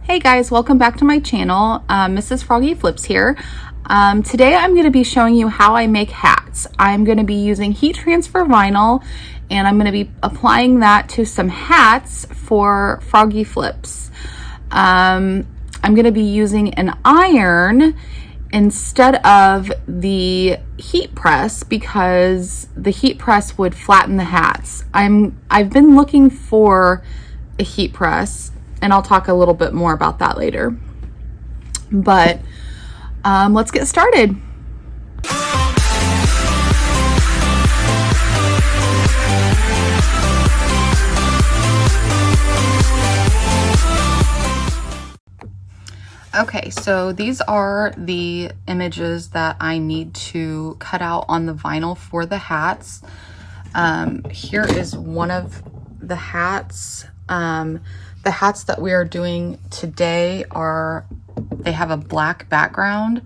Hey guys, welcome back to my channel. Mrsfroggyflips here. Today I'm going to be showing you how I make hats. I'm going to be using heat transfer vinyl and I'm going to be applying that to some hats for Froggyflips. I'm going to be using an iron instead of the heat press because the heat press would flatten the hats. I've been looking for a heat press, and I'll talk a little bit more about that later. But let's get started. Okay, so these are the images that I need to cut out on the vinyl for the hats. Here is one of the hats. The hats that we are doing today they have a black background.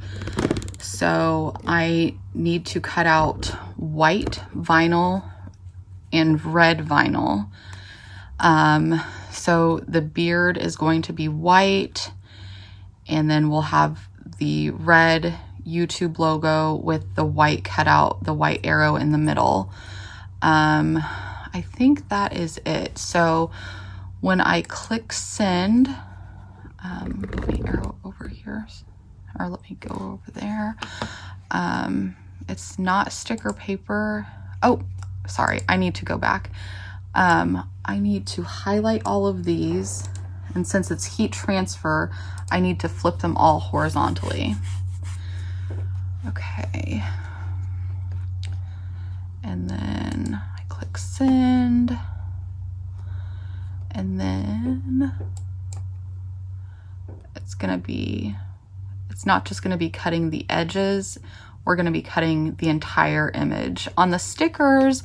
So I need to cut out white vinyl and red vinyl. So the beard is going to be white, and then we'll have the red YouTube logo with the white cutout, the white arrow in the middle. I think that is it. So when I click send, let me arrow over here, or let me go over there. It's not sticker paper. Oh, sorry, I need to go back. I need to highlight all of these, and since it's heat transfer, I need to flip them all horizontally. Okay. And then I click send. And then it's not just gonna be cutting the edges, we're gonna be cutting the entire image. On the stickers,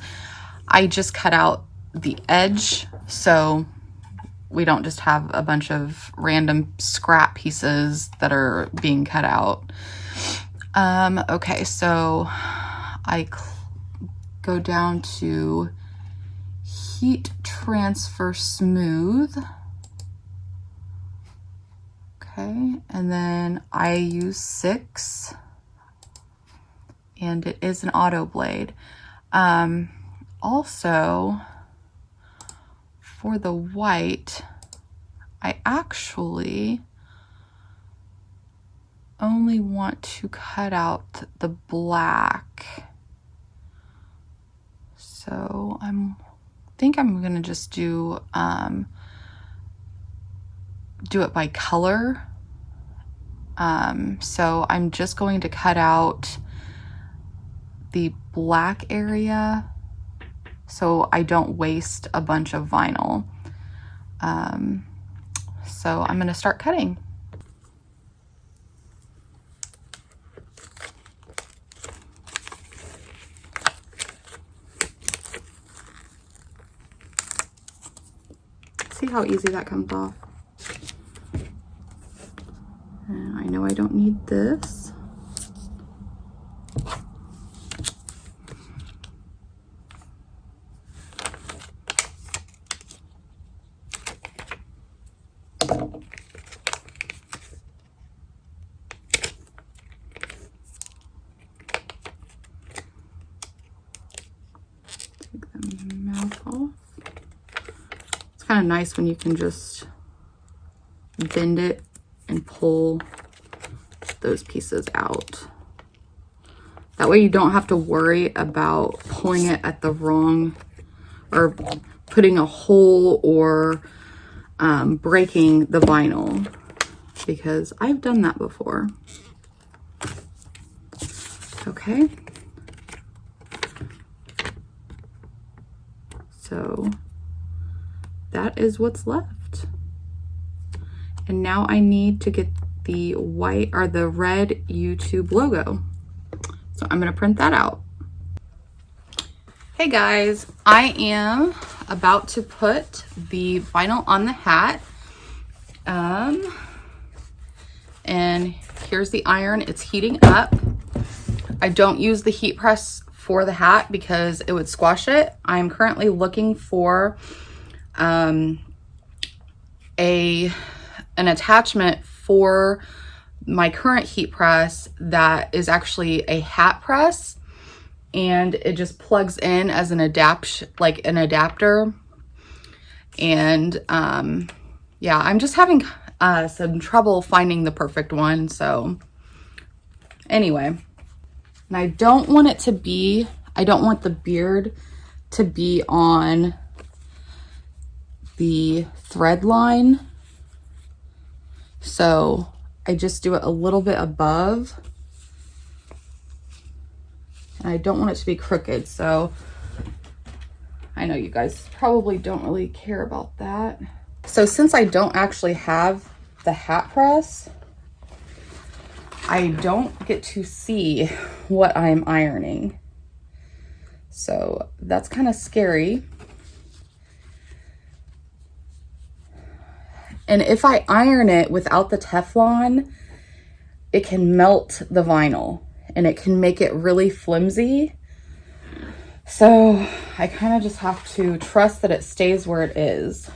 I just cut out the edge, so we don't just have a bunch of random scrap pieces that are being cut out. Okay, so I go down to heat transfer smooth. Okay, and then I use 6, and it is an auto blade. Also, for the white, I actually only want to cut out the black. So I think I'm gonna just do it by color. So I'm just going to cut out the black area so I don't waste a bunch of vinyl. So I'm gonna start cutting. See how easy that comes off? And I know I don't need this. Take the mouth off. It's kind of nice when you can just bend it and pull those pieces out. That way you don't have to worry about pulling it at the wrong, or putting a hole, or breaking the vinyl, because I've done that before. Okay. So that is what's left. And now I need to get the white, or the red YouTube logo. So I'm gonna print that out. Hey guys, I am about to put the vinyl on the hat. And here's the iron, it's heating up. I don't use the heat press for the hat because it would squash it. I'm currently looking for a an attachment for my current heat press that is actually a hat press, and it just plugs in as an adapter. And yeah, I'm just having some trouble finding the perfect one. So anyway, and I don't want the beard to be on the thread line. So I just do it a little bit above. And I don't want it to be crooked. So I know you guys probably don't really care about that. So since I don't actually have the hat press, I don't get to see what I'm ironing. So that's kind of scary. And if I iron it without the Teflon, it can melt the vinyl and it can make it really flimsy. So I kind of just have to trust that it stays where it is.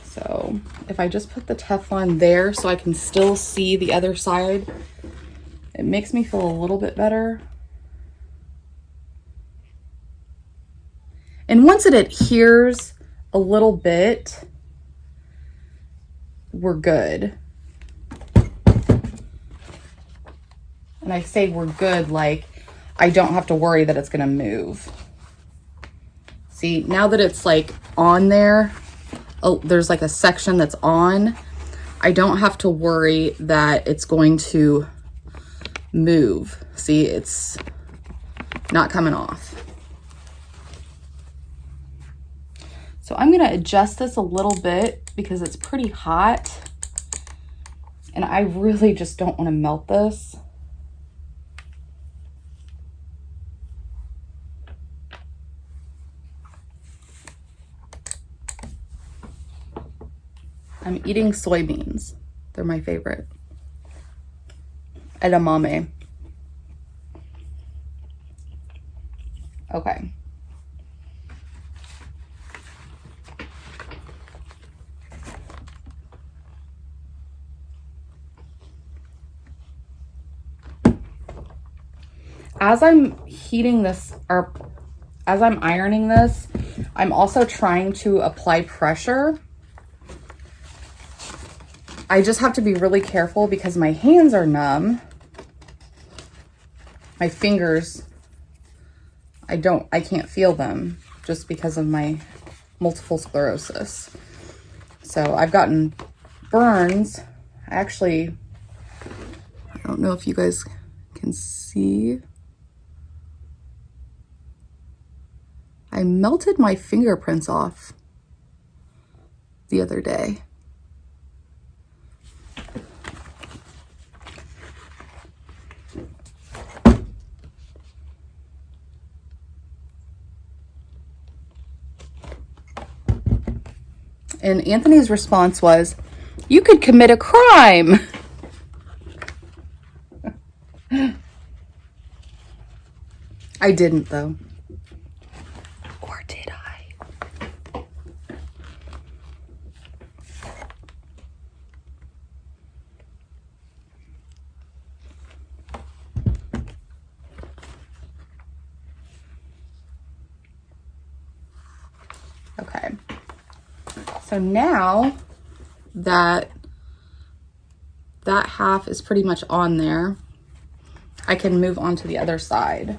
So if I just put the Teflon there so I can still see the other side, it makes me feel a little bit better. And once it adheres a little bit, we're good. And I say we're good, like I don't have to worry that it's gonna move. See, now that it's like on there, there's like a section that's on, I don't have to worry that it's going to move. See, it's not coming off. So I'm gonna adjust this a little bit because it's pretty hot and I really just don't want to melt this. I'm eating soybeans. They're my favorite. Edamame. Okay. As I'm heating this, or as I'm ironing this, I'm also trying to apply pressure. I just have to be really careful because my hands are numb. My fingers, I can't feel them just because of my multiple sclerosis. So I've gotten burns. I don't know if you guys can see. I melted my fingerprints off the other day. And Anthony's response was, "You could commit a crime." I didn't though. Or did I? Okay. So now that half is pretty much on there, I can move on to the other side.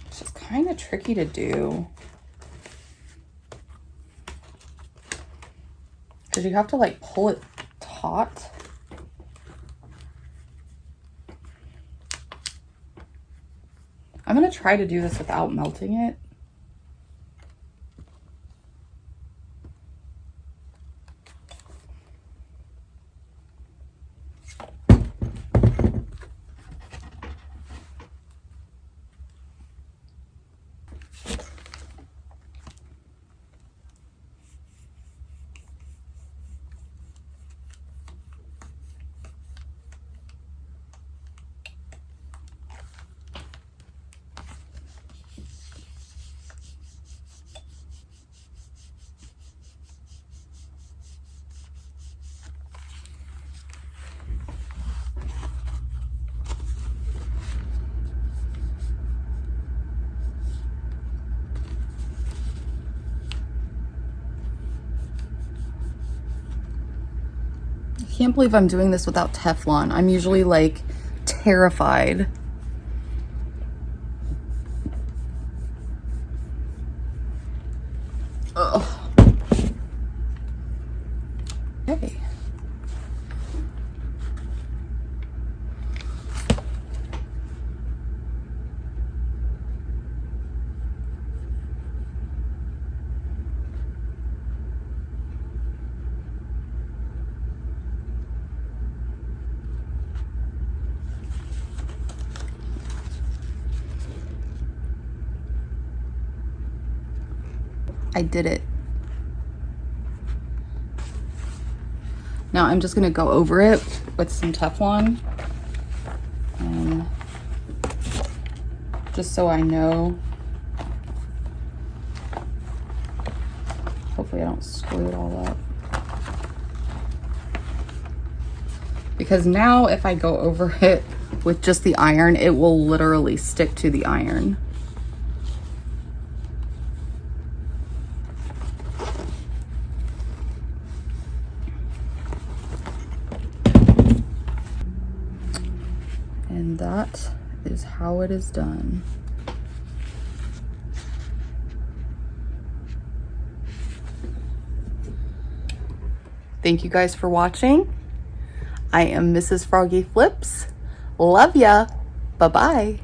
It's just kind of tricky to do, because you have to like pull it taut. I'm gonna try to do this without melting it. can't believe I'm doing this without Teflon. I'm usually like terrified. Ugh. Okay. I did it. Now I'm just gonna go over it with some Teflon, and just so I know. Hopefully I don't screw it all up. Because now if I go over it with just the iron, it will literally stick to the iron. And that is how it is done. Thank you guys for watching. I am Mrs. Froggy Flips. Love ya. Bye-bye.